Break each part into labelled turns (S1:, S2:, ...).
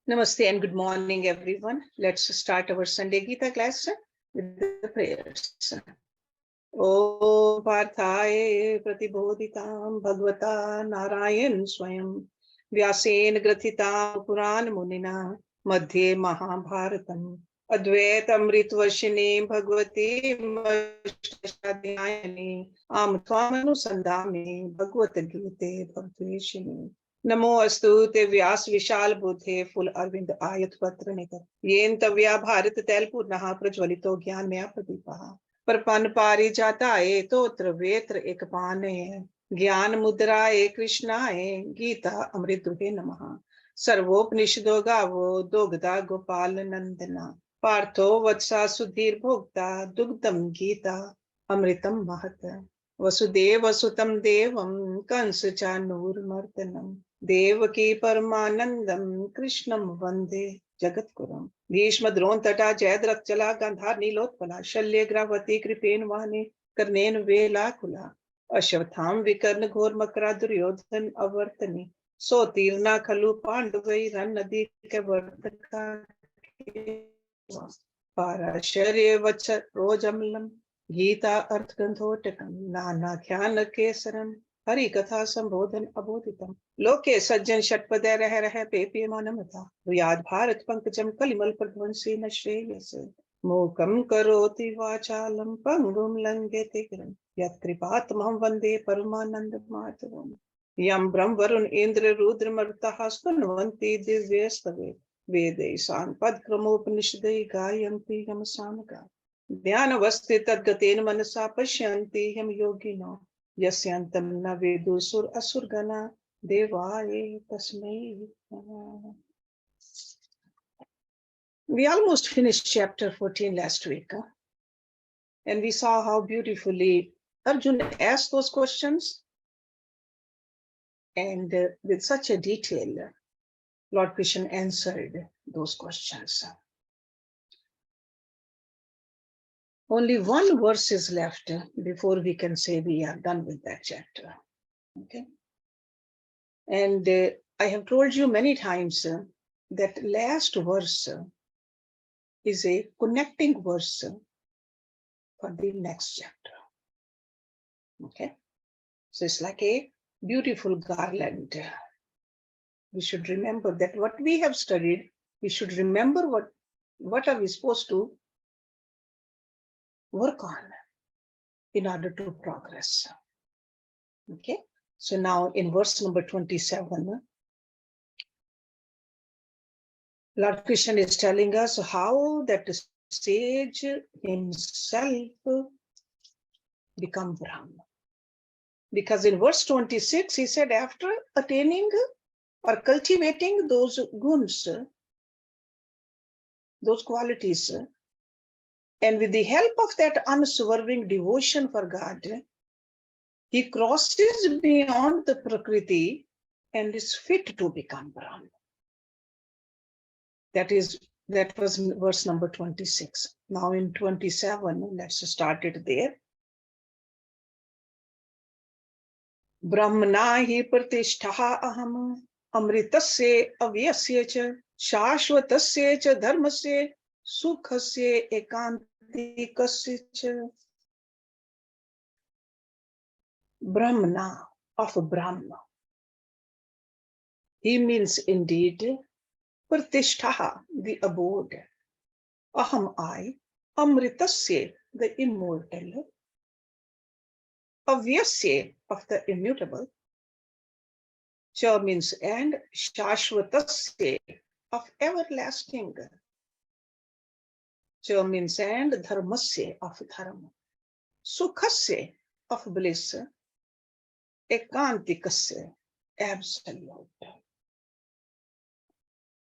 S1: Namaste and good morning, everyone. Let's start our Sunday Gita class with the prayers. Om Parthaye Pratibodhitam Bhagavata Narayan Swayam Vyasen Grathitam Puran Munina Madhye Mahabharatam Advaitam Ritvarshini Bhagavati Mashtadhyayani Am Tvamanu Sandami Bhagavata Gite Bhagaveshini Namo Astu Te Vyas Vishal Budhe Full Arvind Ayat Patra Nikar Yen Tavya Bharat Telpurnaha Prajvalito Gyan Maya Pradipaha Parappana पारी जाता है तोत्र वेत्र एक पाने ज्ञान मुद्राए कृष्णाए गीता अमृत दुहे नमः सर्वोपनिषदो गावो दोग्धा गोपाल नंदना पार्थो वत्सा सुधीर भोक्ता दुग्धम गीता अमृतम महत वसुदेव सुतम देवम कंस चानूरमर्दनम देवकी परमानंदम कृष्णम वंदे जगत्गुरुम भीष्म द्रोण तटा जयद्रथ चला गांधार नीलोत्पला शल्य ग्रावती कृपेन वाहने कर्णेन वेलाकुला अश्वत्थाम विकर्ण घोर मकरा दुर्योधन अवर्तनी सोतीर्णा खलु पांडवै रन नदी के वर्तका पाराशर्य वच रोजमलम गीता अर्थ गंधोटकम नाना ख्यान केसरम हरि कथा संबोधन अबोधितम लोके सज्जन षटपदे रह रह पेपीयमानमता याद भारत पंकजम कलिमल प्रध्वंसी न श्रेयस मूकम करोति वाचालम पंगुम लंघयते गिरं यत्कृपातमहं वन्दे परमानंद माधवम यं ब्रह्म वरुण इंद्र रुद्र मरुतः स्तुन्वन्ति दिव्यस्तवे वेदै साङ्गपदक्रमोपनिषदै गायन्ति यं सामगा ध्यानवस्थित तद्गतेन मनसा पश्यन्ति यं योगिनो यस्यांतं न वेदुसुर असुरगणा देवाय तस्मै नमः. We almost finished chapter 14 last week, and we saw how beautifully Arjuna asked those questions, and with such a detail, Lord Krishna answered those questions. Only one verse is left before we can say we are done with that chapter. Okay. And I have told you many times that last verse is a connecting verse for the next chapter. Okay. So it's like a beautiful garland. We should remember that what we have studied, we should remember what are we supposed to work on in order to progress. Okay. So now in verse number 27, Lord Krishna is telling us how that sage himself become Brahma. Because in verse 26, he said, after attaining or cultivating those guns, those qualities, and with the help of that unswerving devotion for God, he crosses beyond the Prakriti and is fit to become Brahma. That was verse number 26. Now in 27, let's start it there. Brahmana hi pratishtha aham amritasya avyasya cha shashvatasya cha dharmasya sukhasya ekantikasya cha. Brahmana, of Brahma. He means indeed Pratishtha, the abode. Aham, I. Amritasya, the immortal. Avyasya, of the immutable. Cha means and. Shashvatasya, of everlasting. Cha means and. Dharmasya, of dharma. Sukhasya, of bliss. Ekantikasya, absolute.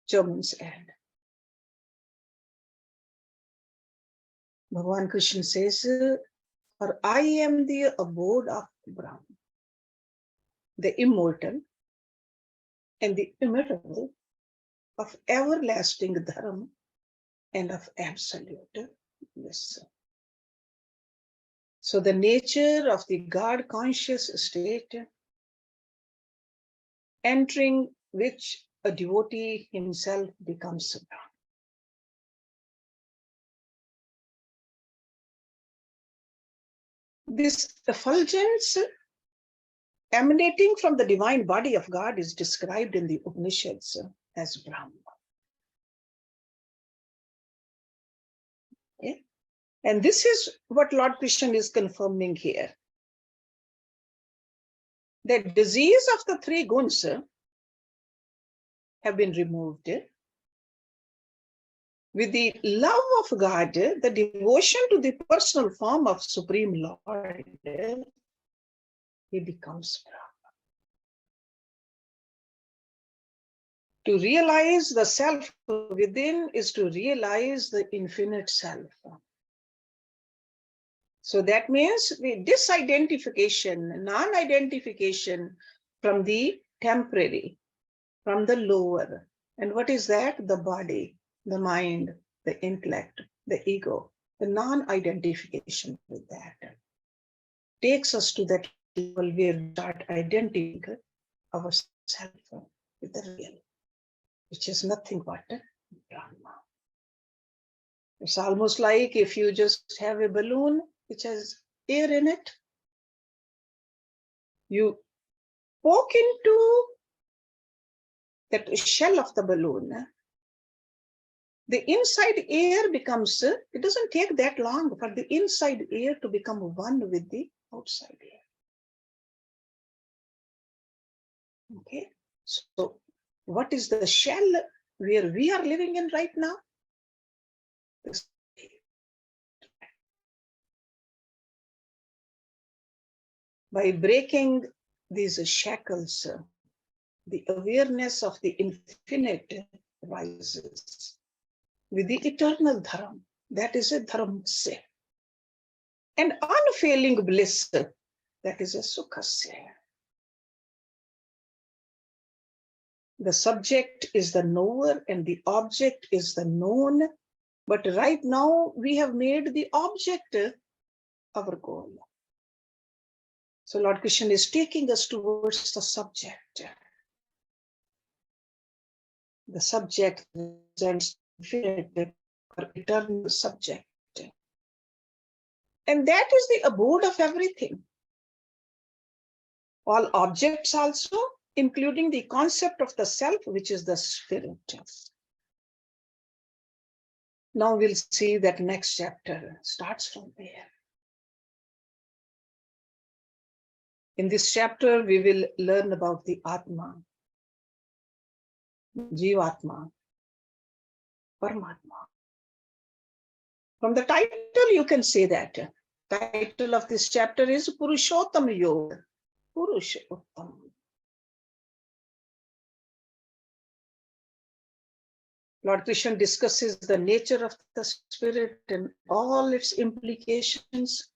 S1: Cha means and. Bhagavan Krishna says, for I am the abode of Brahma, the immortal and the immutable, of everlasting dharma and of absolute bliss. So the nature of the God conscious state, entering which a devotee himself becomes Brahman. This effulgence emanating from the divine body of God is described in the Upanishads as Brahma. Okay? And this is what Lord Krishna is confirming here. The disease of the three guns have been removed. With the love of God, the devotion to the personal form of Supreme Lord, he becomes Brahma. To realize the self within is to realize the infinite self. So that means the disidentification, non-identification from the temporary, from the lower. And what is that? The body, the mind, the intellect, the ego, the non-identification with that takes us to that level where we start identifying ourselves with the real, which is nothing but Brahma. It's almost like if you just have a balloon which has air in it, you poke into that shell of the balloon, the inside air becomes, it doesn't take that long for the inside air to become one with the outside air. Okay, so what is the shell where we are living in right now? By breaking these shackles, the awareness of the infinite rises with the eternal dharma, that is a dharmasya, and unfailing bliss, that is a sukhasya. The subject is the knower and the object is the known, but right now we have made the object our goal. So Lord Krishna is taking us towards the subject. The subject represents infinite or eternal subject. And that is the abode of everything. All objects also, including the concept of the self, which is the spirit. Now we'll see that next chapter starts from there. In this chapter, we will learn about the Atma, Jivatma, Paramatma. From the title, you can say that. Title of this chapter is Purushottama Yog. Purushottam. Lord Krishna discusses the nature of the spirit and all its implications.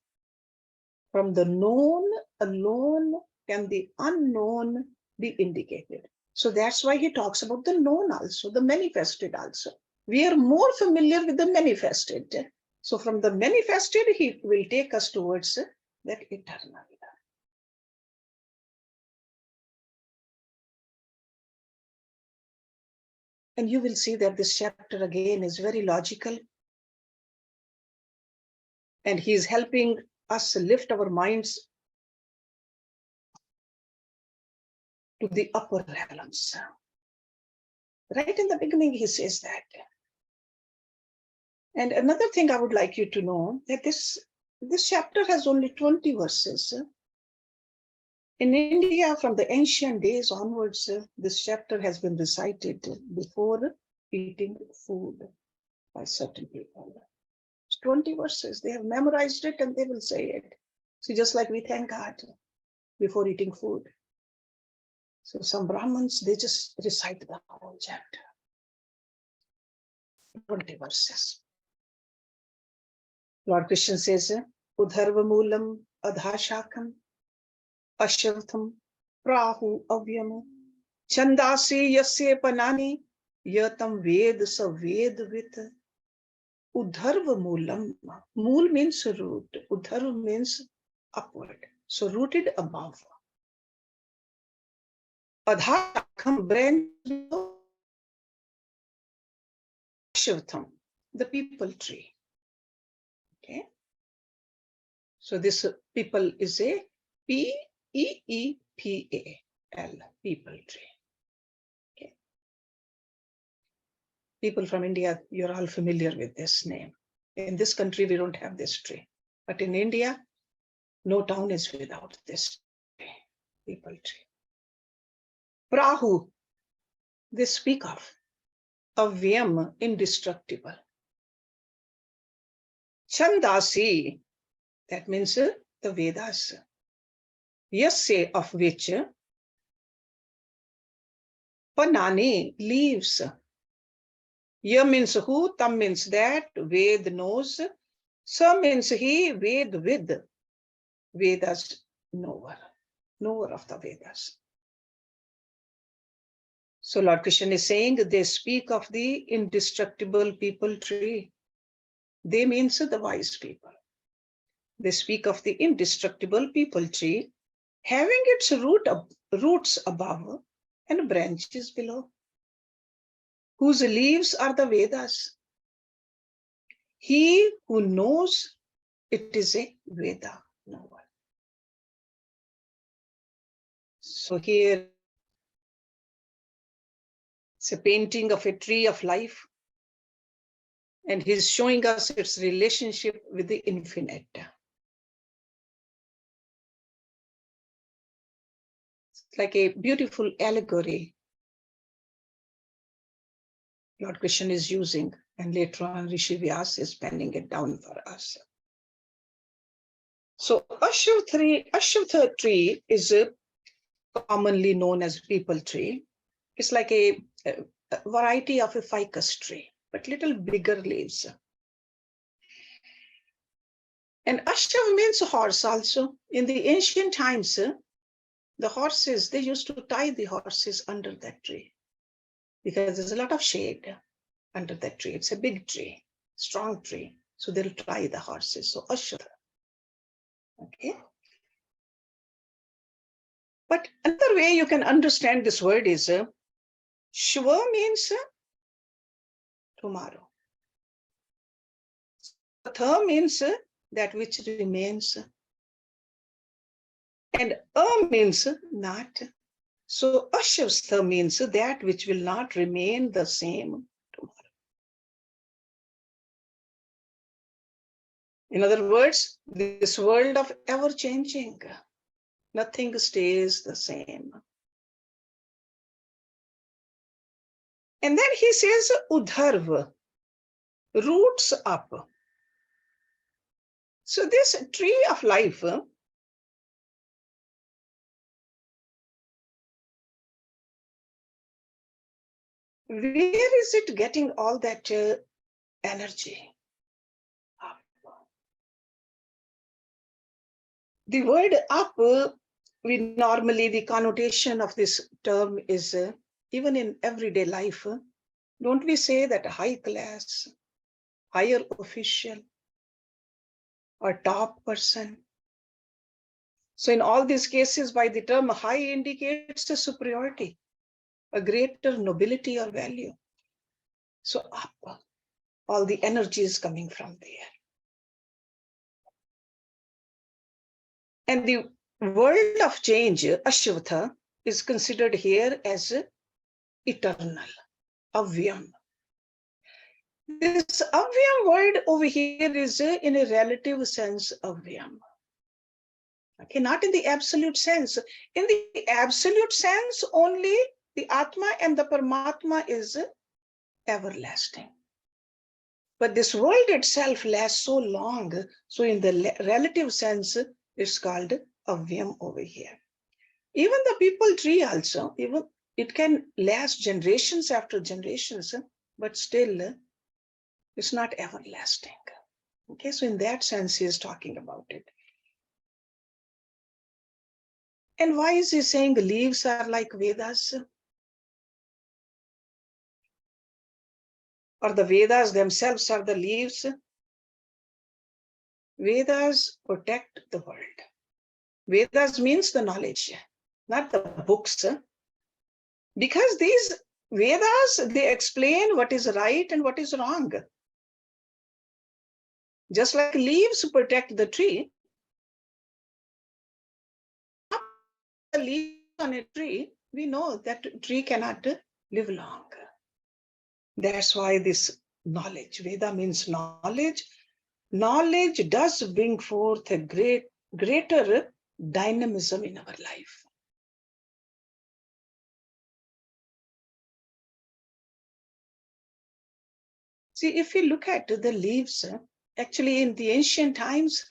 S1: From the known alone can the unknown be indicated. So that's why he talks about the known also, the manifested also. We are more familiar with the manifested. So from the manifested, he will take us towards that eternal. And you will see that this chapter again is very logical. And he is helping us lift our minds to the upper realms. Right in the beginning, he says that. And another thing I would like you to know, that this chapter has only 20 verses. In India, from the ancient days onwards, this chapter has been recited before eating food by certain people. It's 20 verses. They have memorized it and they will say it. So just like we thank God before eating food. So some Brahmins, they just recite the whole chapter. 20 verses. Lord Krishna says, Udharva Moolam Adhashakam Ashvatham Prahu Avyam Chandasi Yasya Panani Yatam Ved Sa Ved Vit. Udharva Moolam. Mool means root. Udharva means upward. So rooted above. Adhashakam branch Ashvatham, the people tree. Okay. So this people is a P-E-E-P-A-L, people tree. Okay. People from India, you're all familiar with this name. In this country, we don't have this tree. But in India, no town is without this tree, people tree. Prahu, they speak of Avyam, indestructible. Chandasi, that means the Vedas. YSA, of which Panani, leaves. Ya means who, Tam means that, Ved knows, Sa means he, Ved with, Vedas knower, knower of the Vedas. So Lord Krishna is saying they speak of the indestructible people tree. They means the wise people. They speak of the indestructible people tree, having its roots above and branches below, whose leaves are the Vedas. He who knows it is a Veda knower. So here it's a painting of a tree of life, and he's showing us its relationship with the infinite. It's like a beautiful allegory Lord Krishna is using, and later on Rishi Vyas is penning it down for us. So Ashwatha tree is commonly known as people tree. It's like a variety of a ficus tree, but little bigger leaves. And Ashvath means horse also. In the ancient times, the horses, they used to tie the horses under that tree because there's a lot of shade under that tree. It's a big tree, strong tree. So they'll tie the horses. So Ashvath. Okay. But another way you can understand this word is Shva means tomorrow. Tha means that which remains. And means not. So Ashvastha means that which will not remain the same tomorrow. In other words, this world of ever-changing, nothing stays the same. And then he says Udharva, roots up. So this tree of life, where is it getting all that energy? Up. The word up, we normally, the connotation of this term is, even in everyday life, don't we say that high class, higher official, or top person? So in all these cases, by the term high indicates a superiority, a greater nobility or value. So up, all the energy is coming from there. And the world of change, Ashvatha, is considered here as eternal, Avyam. This Avyam word over here is in a relative sense Avyam. Okay, not in the absolute sense. In the absolute sense, only the Atma and the Paramatma is everlasting. But this world itself lasts so long, so in the relative sense, it's called Avyam over here. Even the people tree also, even it can last generations after generations, but still it's not everlasting. Okay, so in that sense, he is talking about it. And why is he saying the leaves are like Vedas? Or the Vedas themselves are the leaves? Vedas protect the world. Vedas means the knowledge, not the books. Because these Vedas, they explain what is right and what is wrong. Just like leaves protect the tree, the leaves on a tree, we know that tree cannot live long. That's why this knowledge, Veda means knowledge. Knowledge does bring forth a greater dynamism in our life. See, if we look at the leaves, actually in the ancient times,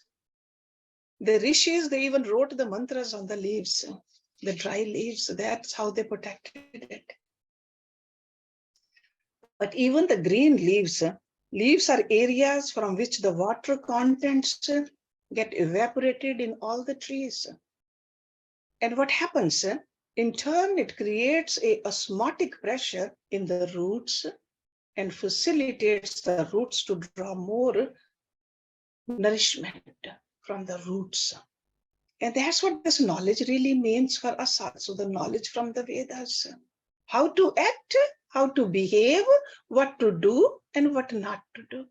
S1: the rishis, they even wrote the mantras on the leaves, the dry leaves. That's how they protected it. But even the green leaves, leaves are areas from which the water contents get evaporated in all the trees. And what happens? In turn, it creates a osmotic pressure in the roots and facilitates the roots to draw more nourishment from the roots. And that's what this knowledge really means for us also, the knowledge from the Vedas. How to act, how to behave, what to do, and what not to do.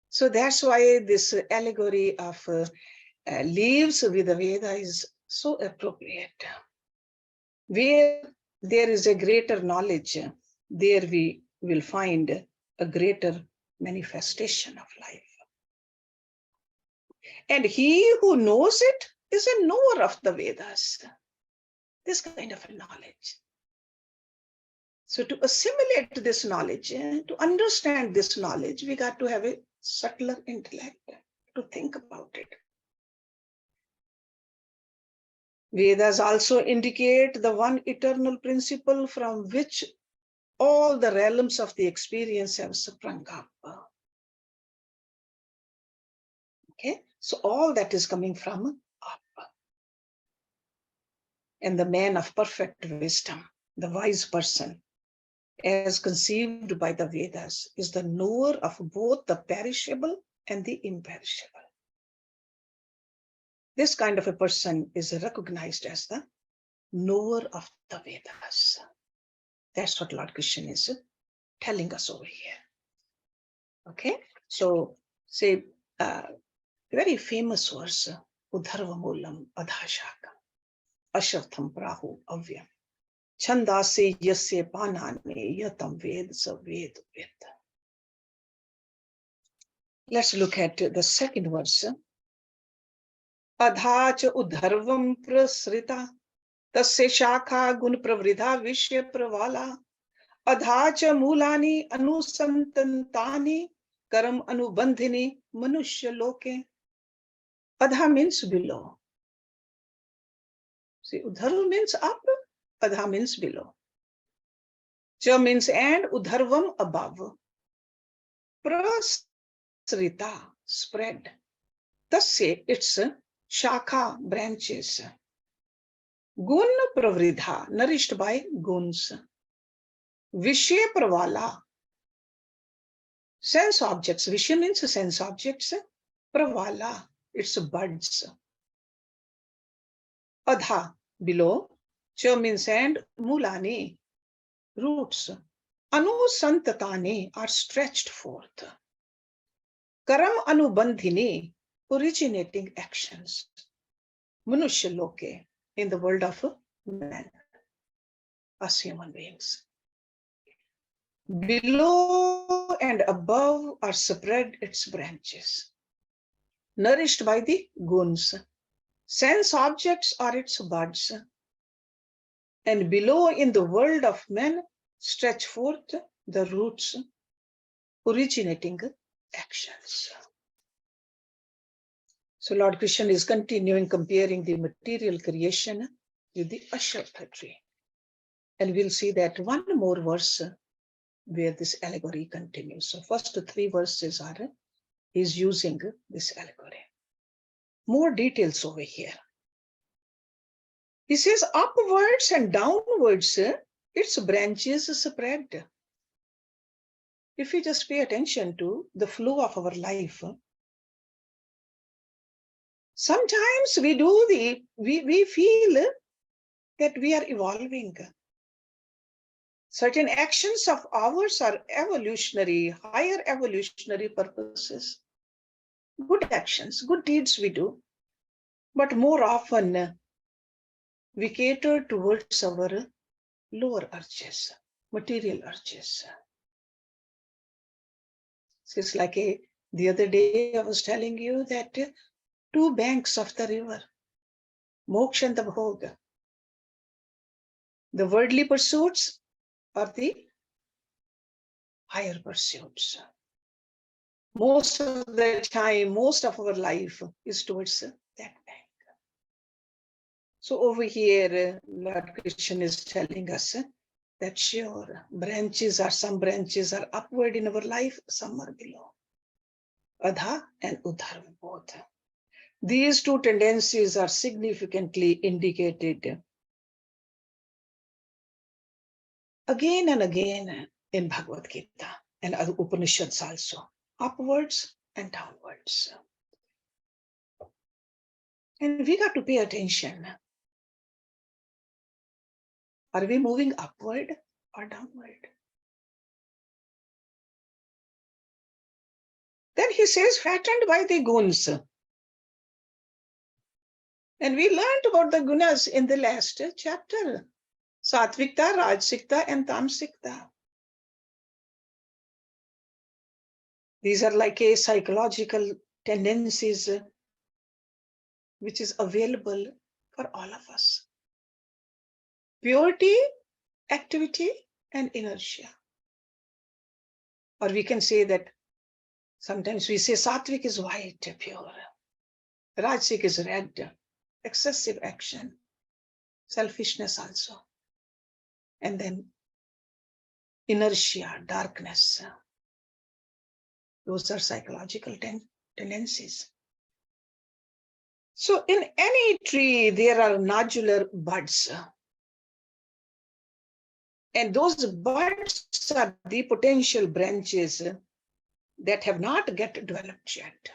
S1: So that's why this allegory of leaves with the Veda is so appropriate. Where there is a greater knowledge, there we will find a greater manifestation of life. And he who knows it is a knower of the Vedas. This kind of a knowledge. So to assimilate this knowledge, to understand this knowledge, we got to have a subtler intellect to think about it. Vedas also indicate the one eternal principle from which all the realms of the experience have sprung up. Okay, so all that is coming from up. And the man of perfect wisdom, the wise person, as conceived by the Vedas, is the knower of both the perishable and the imperishable. This kind of a person is recognized as the knower of the Vedas. That's what Lord Krishna is telling us over here. Okay, so say very famous verse, Udharva Moolam Adhashakam, Ashartham Prahu Avyam, Chandase Yasya Panane Yatam Ved Sa Ved Ved. Let's look at the second verse. Adhacha Udharvam Prasrita, Tasya Shakha Gun Pravridha Vishya Pravala, Adhacha Mulani Anusantantani, Karam Anubandhini Manushya Loke. Adha means below. See, Udharva means up, Adha means below. Cha means and, Udharvam above. Prasrita, spread. Tasya, it's Shakha, branches. Gun pravridha, nourished by guns. Vishya pravala, sense objects. Vishya means sense objects. Pravala, it's buds. Adha, below. Cha means and, mulani, roots. Anusantatani are stretched forth. Karam anubandhini, originating actions. Manushya loke, in the world of men, us human beings. Below and above are spread its branches, nourished by the guns. Sense objects are its buds. And below in the world of men stretch forth the roots, originating actions. So Lord Krishna is continuing comparing the material creation with the Ashwatha tree. And we'll see that one more verse where this allegory continues. So first 3 verses are is using this allegory. More details over here. He says upwards and downwards, its branches spread. If we just pay attention to the flow of our life, sometimes we feel that we are evolving. Certain actions of ours are evolutionary, higher evolutionary purposes. Good actions, good deeds we do. But more often, we cater towards our lower urges, material urges. So it's like the other day I was telling you that two banks of the river, moksha and the bhoga, the worldly pursuits or the higher pursuits. Most of the time, most of our life is towards that bank. So over here, Lord Krishna is telling us that sure, some branches are upward in our life, some are below. Adha and Udhar both. These two tendencies are significantly indicated again and again in Bhagavad Gita and other Upanishads also, upwards and downwards. And we got to pay attention. Are we moving upward or downward? Then he says, fattened by the guns. And we learned about the gunas in the last chapter. Satvikta, Rajsikta, and Tamsikta. These are like a psychological tendencies which is available for all of us. Purity, activity, and inertia. Or we can say that sometimes we say Satvik is white, pure. Rajsik is red, excessive action, selfishness also. And then inertia, darkness. Those are psychological tendencies. So in any tree, there are nodular buds. And those buds are the potential branches that have not yet developed yet.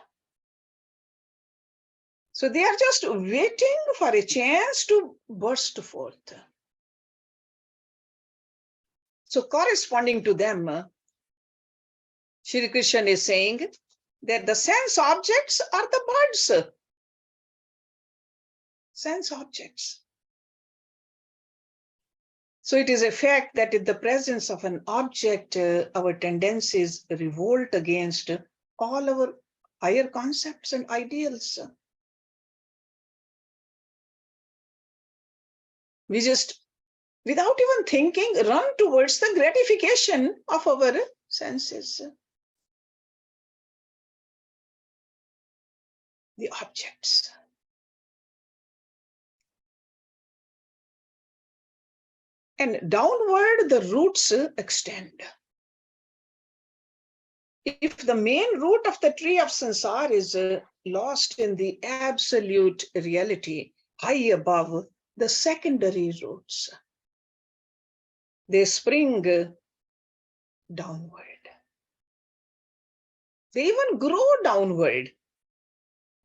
S1: So they are just waiting for a chance to burst forth. So corresponding to them, Shri Krishna is saying that the sense objects are the buds. Sense objects. So it is a fact that in the presence of an object, our tendencies revolt against all our higher concepts and ideals. We just, without even thinking, run towards the gratification of our senses. The objects. And downward, the roots extend. If the main root of the tree of samsara is lost in the absolute reality, high above, the secondary roots, they spring downward. They even grow downward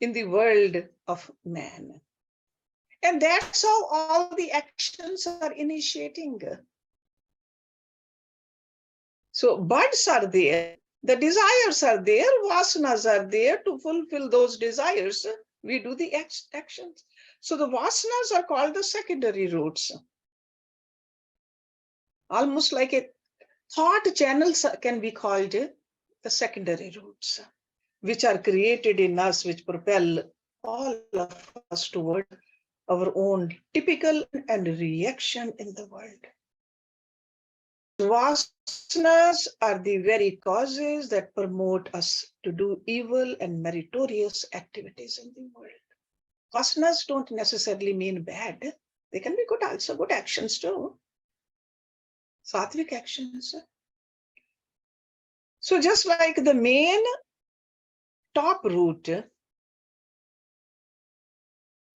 S1: in the world of man. And that's how all the actions are initiating. So buds are there, the desires are there, vasanas are there. To fulfill those desires, we do the actions. So the vasanas are called the secondary roots. Almost like a thought channels can be called the secondary roots, which are created in us, which propel all of us toward our own typical and reaction in the world. Vasanas are the very causes that promote us to do evil and meritorious activities in the world. Vasanas don't necessarily mean bad. They can be good also, good actions too. Sattvic actions. So just like the main top root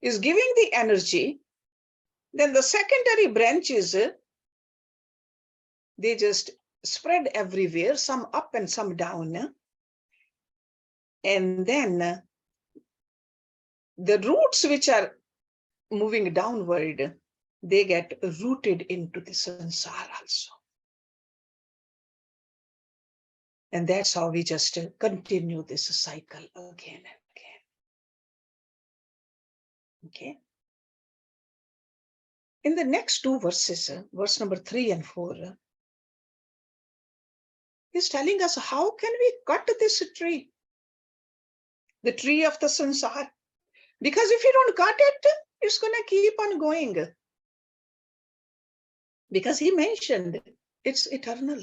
S1: is giving the energy, then the secondary branches, they just spread everywhere, some up and some down. And then the roots which are moving downward, they get rooted into the samsara also. And that's how we just continue this cycle again and again. Okay. In the next two verses, verse number 3 and 4, he's telling us how can we cut this tree, the tree of the sansar. Because if you don't cut it, it's going to keep on going. Because he mentioned it's eternal,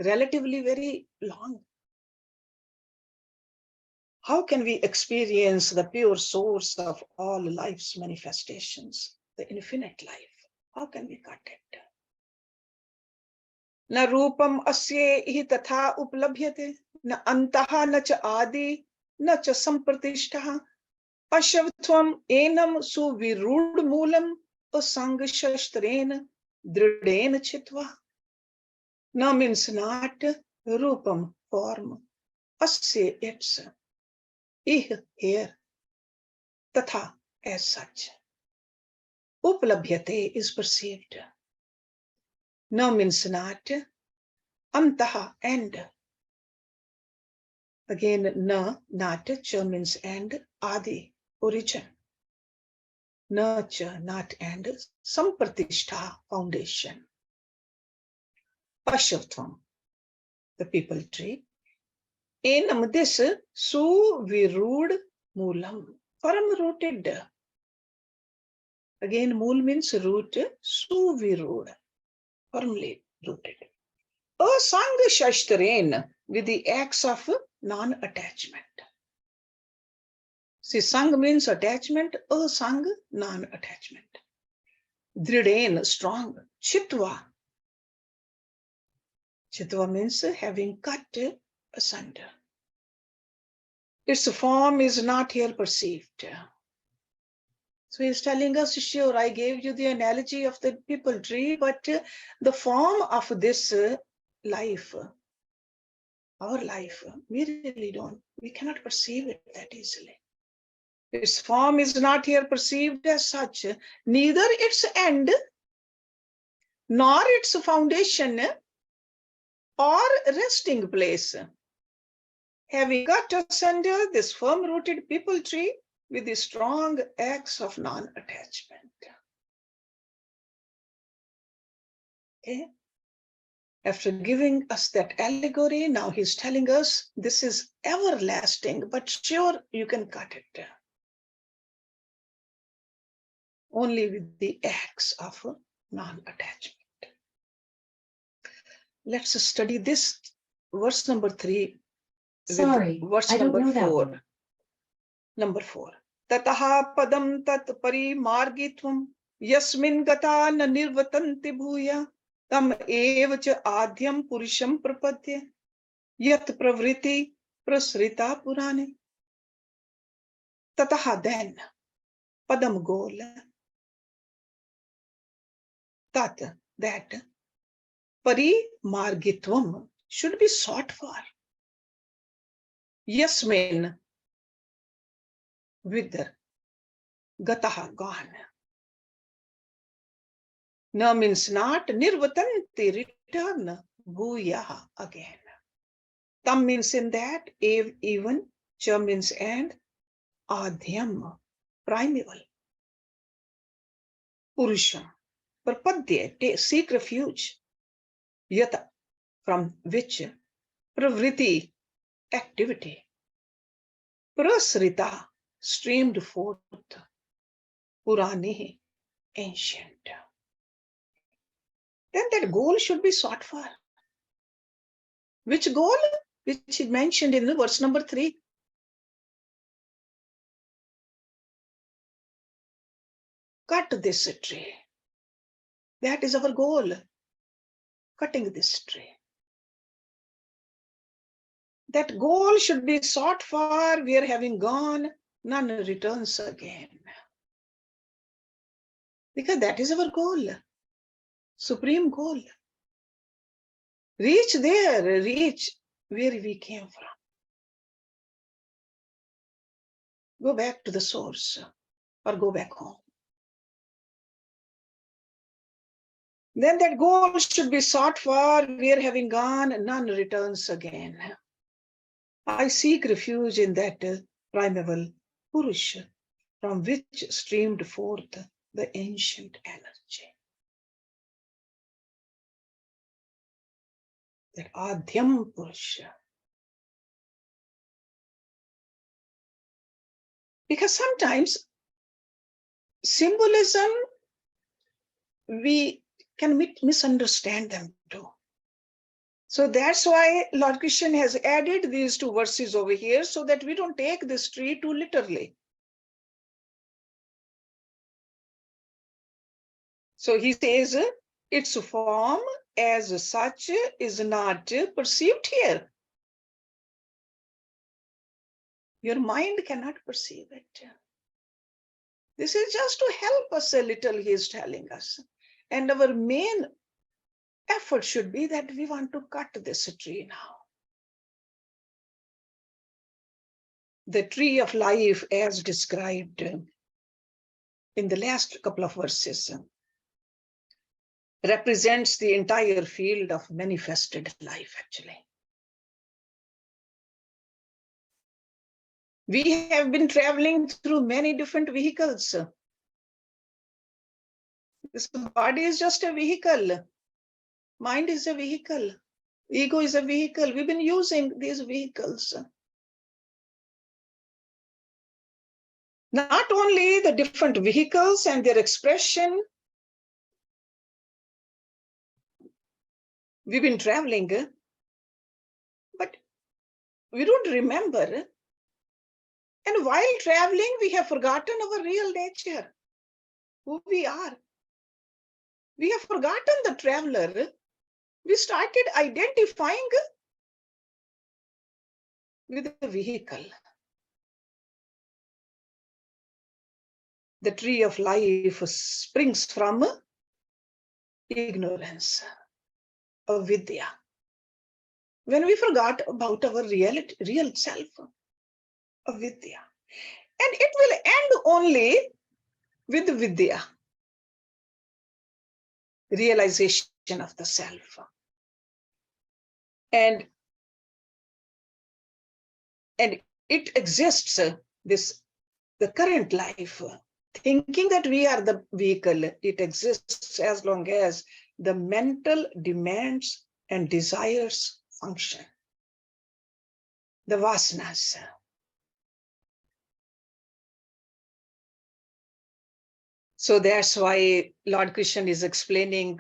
S1: relatively very long. How can we experience the pure source of all life's manifestations, the infinite life? How can we cut it? Na rupam asye hi tatha uplabhyate, na antaha na cha adi, na cha sampratishtha, ashavtvam enam suvirud moolam, asang shashtren, dridhen chitva. Na means not rupam, form, asya it's, ih here, tatha as such. Uplabhyate is perceived. Na means not, antaha and. Again, na, not, cha means and, adi, origin. Na, cha, not and, sampratishtha, foundation. Ashavtvam, the people tree. Enam, this, suvirud moolam, firm rooted. Again, mool means root, suvirud, firmly rooted. Asang shashtren, with the acts of non-attachment. See, sang means attachment, asang, non-attachment. Dridhen, strong. Chitva. Chitva means having cut asunder. Its form is not here perceived. So he's telling us, sure, I gave you the analogy of the people tree, but the form of this life, our life, we really don't, we cannot perceive it that easily. Its form is not here perceived as such, neither its end, nor its foundation or resting place. Having got asunder this firm-rooted people tree with the strong acts of non-attachment. Okay? After giving us that allegory, now he's telling us this is everlasting, but sure, you can cut it. Only with the acts of non-attachment. Let's study this verse number 3.
S2: Sorry,
S1: verse
S2: I don't
S1: number
S2: know that
S1: 4.
S2: one.
S1: Number 4. Tataha padam tat parimargitvam yasmin gata na nirvatanti bhuya tam eva cha adhyam purusham prapadya yat pravriti prasrita purane. Tataha, then, padam, goal, tat, that, parimargitvam, should be sought for. Yasmin, with, gataha, gone. Na means not, nirvatanti, return, bhuya, again. Tam means in that, even, cha means and, adhyam, primeval. Purusham, prapadya, seek refuge. Yata, from which, pravriti, activity. Prasrita, streamed forth. Purani, ancient. Then that goal should be sought for. Which goal? Which is mentioned in the verse number 3. Cut this tree. That is our goal. Cutting this tree. That goal should be sought for. We are having gone, none returns again. Because that is our goal. Supreme goal. Reach there, reach where we came from. Go back to the source or go back home. then that goal should be sought for, where having gone, none returns again. I seek refuge in that primeval Purusha, from which streamed forth the ancient energy. That Adhyam Purusha. Because sometimes symbolism, we can misunderstand them too. So that's why Lord Krishna has added these two verses over here, so that we don't take this tree too literally. So he says, its form as such is not perceived here. Your mind cannot perceive it. This is just to help us a little, he is telling us. And our main effort should be that we want to cut this tree now. The tree of life, as described in the last couple of verses, represents the entire field of manifested life, actually. We have been traveling through many different vehicles. This body is just a vehicle. Mind is a vehicle. Ego is a vehicle. We've been using these vehicles. Not only the different vehicles and their expression, we've been traveling, but we don't remember. And while traveling, we have forgotten our real nature, who we are. We have forgotten the traveler. We started identifying with the vehicle. The tree of life springs from ignorance, avidya. When we forgot about our real self, avidya. And it will end only with vidya, realization of the self. And it exists, the current life, thinking that we are the vehicle, it exists as long as the mental demands and desires function. The vasanas. So that's why Lord Krishna is explaining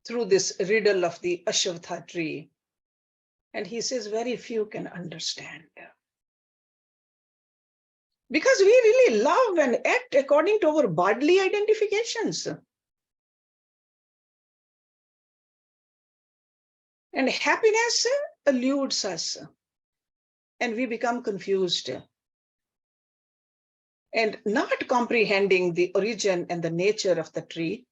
S1: through this riddle of the Ashwatha tree. And he says very few can understand. Because we really love and act according to our bodily identifications. And happiness eludes us. And we become confused. And not comprehending the origin and the nature of the tree,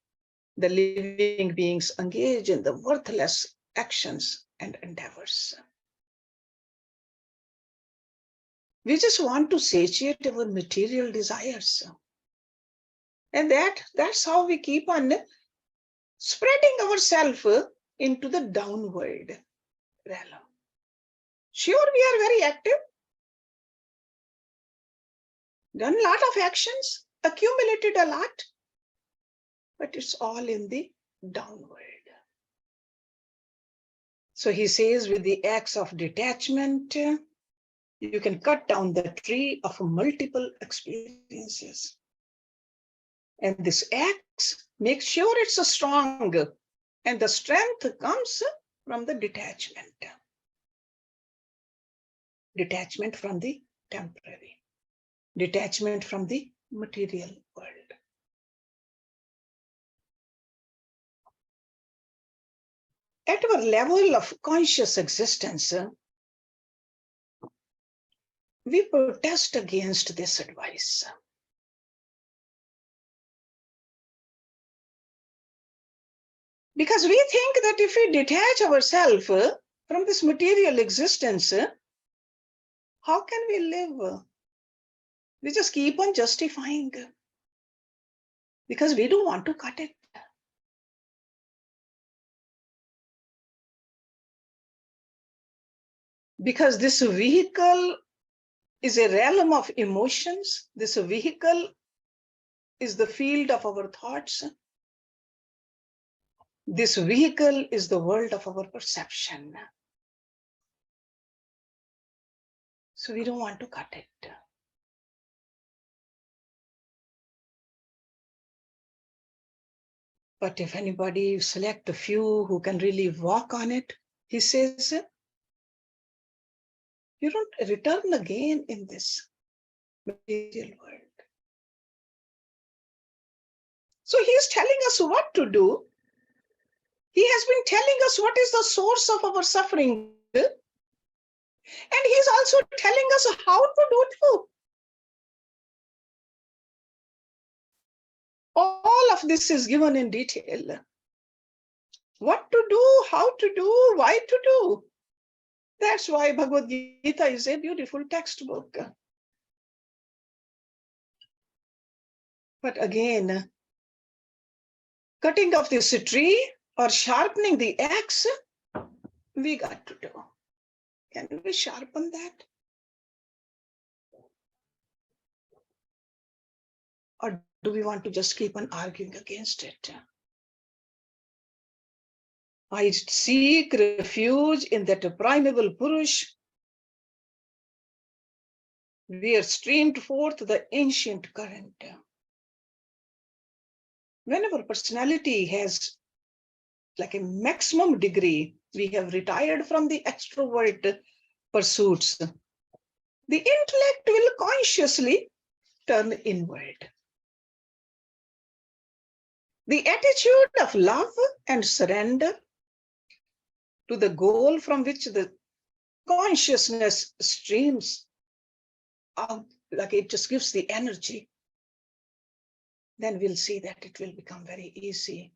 S1: the living beings engage in the worthless actions and endeavors. We just want to satiate our material desires. And that's how we keep on spreading ourselves into the downward realm. Sure, we are very active, done a lot of actions, accumulated a lot, but it's all in the downward. So he says, with the acts of detachment, you can cut down the tree of multiple experiences. And this axe makes sure it's strong, and the strength comes from the detachment. Detachment from the temporary, detachment from the material world. At our level of conscious existence, we protest against this advice. Because we think that if we detach ourselves from this material existence, how can we live? We just keep on justifying because we don't want to cut it. Because this vehicle is a realm of emotions. This vehicle is the field of our thoughts. This vehicle is the world of our perception. So we don't want to cut it. But if anybody select a few who can really walk on it, he says, you don't return again in this material world. So he is telling us what to do. He has been telling us what is the source of our suffering. And he's also telling us how to do it. All of this is given in detail. What to do, how to do, why to do. That's why Bhagavad Gita is a beautiful textbook. But again, cutting off this tree or sharpening the axe, we got to do. Can we sharpen that? Or do we want to just keep on arguing against it? I seek refuge in that primeval Purush, where streamed forth the ancient current. When our personality has like a maximum degree, we have retired from the extrovert pursuits, the intellect will consciously turn inward. The attitude of love and surrender to the goal from which the consciousness streams out, like it just gives the energy, then we'll see that it will become very easy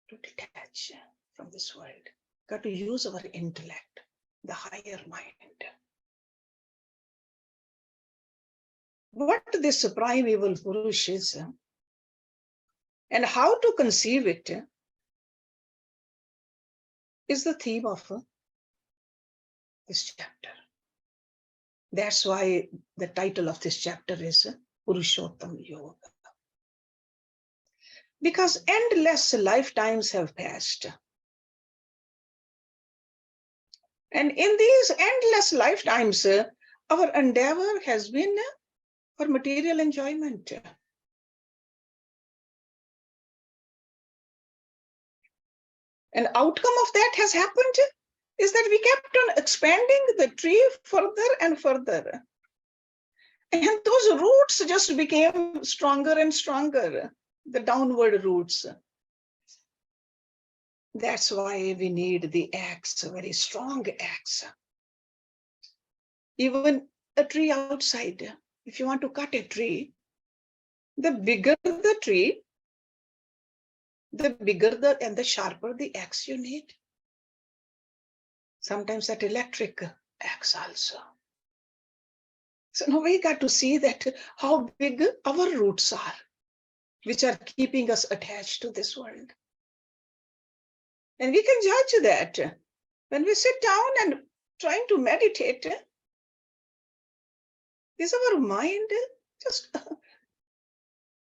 S1: to detach from this world. Got to use our intellect, the higher mind. What this primeval Purush is and how to conceive it is the theme of this chapter. That's why the title of this chapter is Purushottama Yog. Because endless lifetimes have passed. And in these endless lifetimes, our endeavor has been for material enjoyment. An outcome of that has happened is that we kept on expanding the tree further and further. And those roots just became stronger and stronger, the downward roots. That's why we need the axe, a very strong axe. Even a tree outside, if you want to cut a tree, the bigger the tree, and the sharper the axe you need. Sometimes that electric axe also. So now we got to see that how big our roots are, which are keeping us attached to this world. And we can judge that when we sit down and trying to meditate. Is our mind just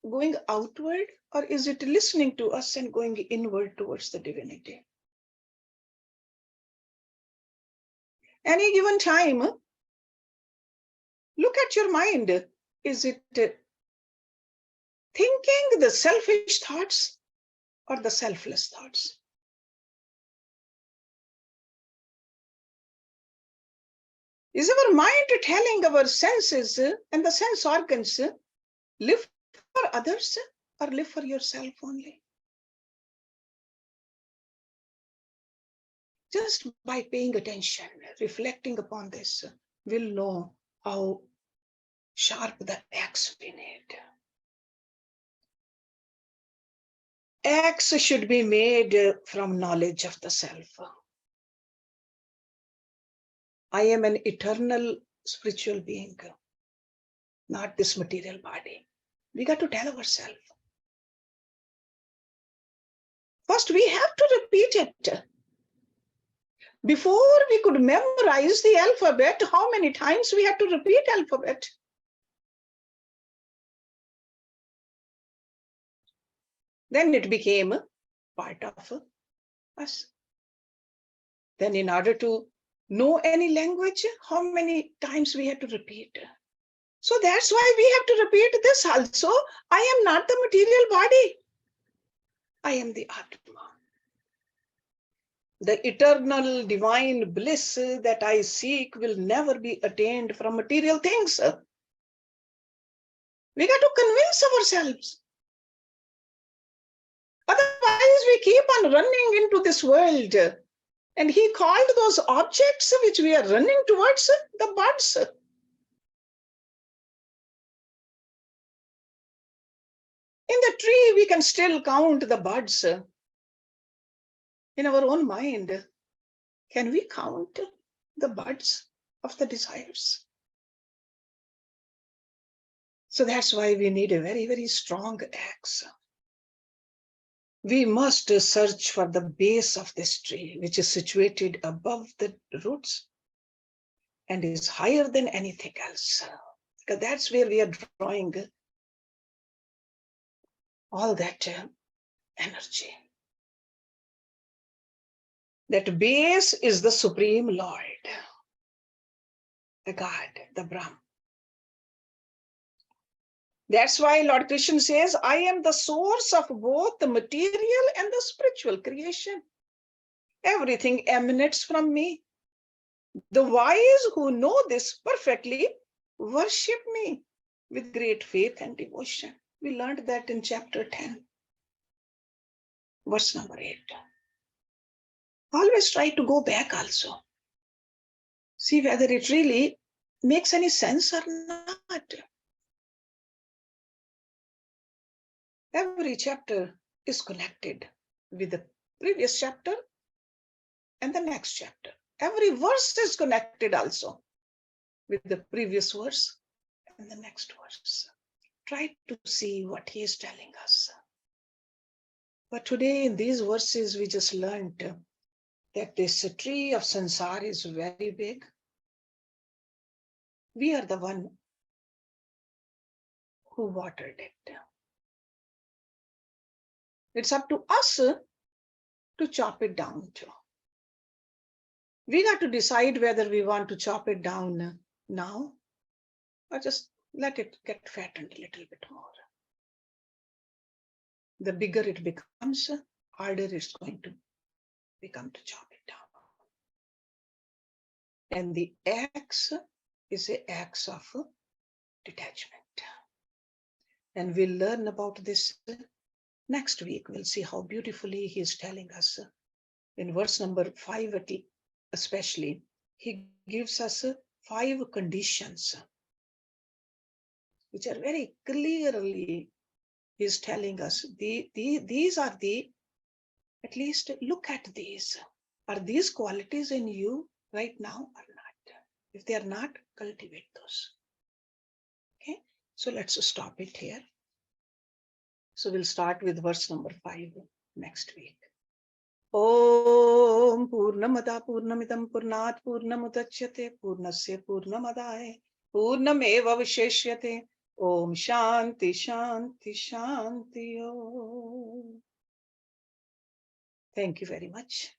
S1: going outward, or is it listening to us and going inward towards the divinity? Any given time, look at your mind. Is it thinking the selfish thoughts or the selfless thoughts? Is our mind telling our senses and the sense organs, live for others or live for yourself only? Just by paying attention, reflecting upon this, we'll know how sharp the axe we need. Axe should be made from knowledge of the self. I am an eternal spiritual being, not this material body. We got to tell ourselves. First, we have to repeat it. Before we could memorize the alphabet, how many times we had to repeat alphabet? Then it became a part of us. Then in order to know any language, how many times we had to repeat? So that's why we have to repeat this also. I am not the material body. I am the Atma. The eternal divine bliss that I seek will never be attained from material things. We got to convince ourselves. Otherwise, we keep on running into this world. And he called those objects which we are running towards the buds. In the tree, we can still count the buds. In our own mind, can we count the buds of the desires? So that's why we need a very, very strong axe. We must search for the base of this tree, which is situated above the roots and is higher than anything else. Because that's where we are drawing all that energy. That base is the Supreme Lord, the God, the Brahm. That's why Lord Krishna says, I am the source of both the material and the spiritual creation. Everything emanates from me. The wise who know this perfectly worship me with great faith and devotion. We learned that in chapter 10, verse number 8. Always try to go back also. See whether it really makes any sense or not. Every chapter is connected with the previous chapter and the next chapter. Every verse is connected also with the previous verse and the next verse. Try to see what he is telling us. But today in these verses, we just learned that this tree of sansar is very big. We are the one who watered it. It's up to us to chop it down too. We got to decide whether we want to chop it down now or just let it get fattened a little bit more. The bigger it becomes, harder it's going to become to chop it down. And the axe is an axe of detachment. And we'll learn about this next week. We'll see how beautifully he is telling us. In verse number 5 especially, he gives us 5 conditions, which are very clearly, he's telling us, these are the, at least look at these. Are these qualities in you right now or not? If they are not, cultivate those. Okay, so let's stop it here. So we'll start with verse number 5 next week. Om Purnamada Purnamidam Purnat Purnamudachyate Purnasya Purnamadaya Purnameva Visheshyate. Om Shanti Shanti Shanti Om. Thank you very much.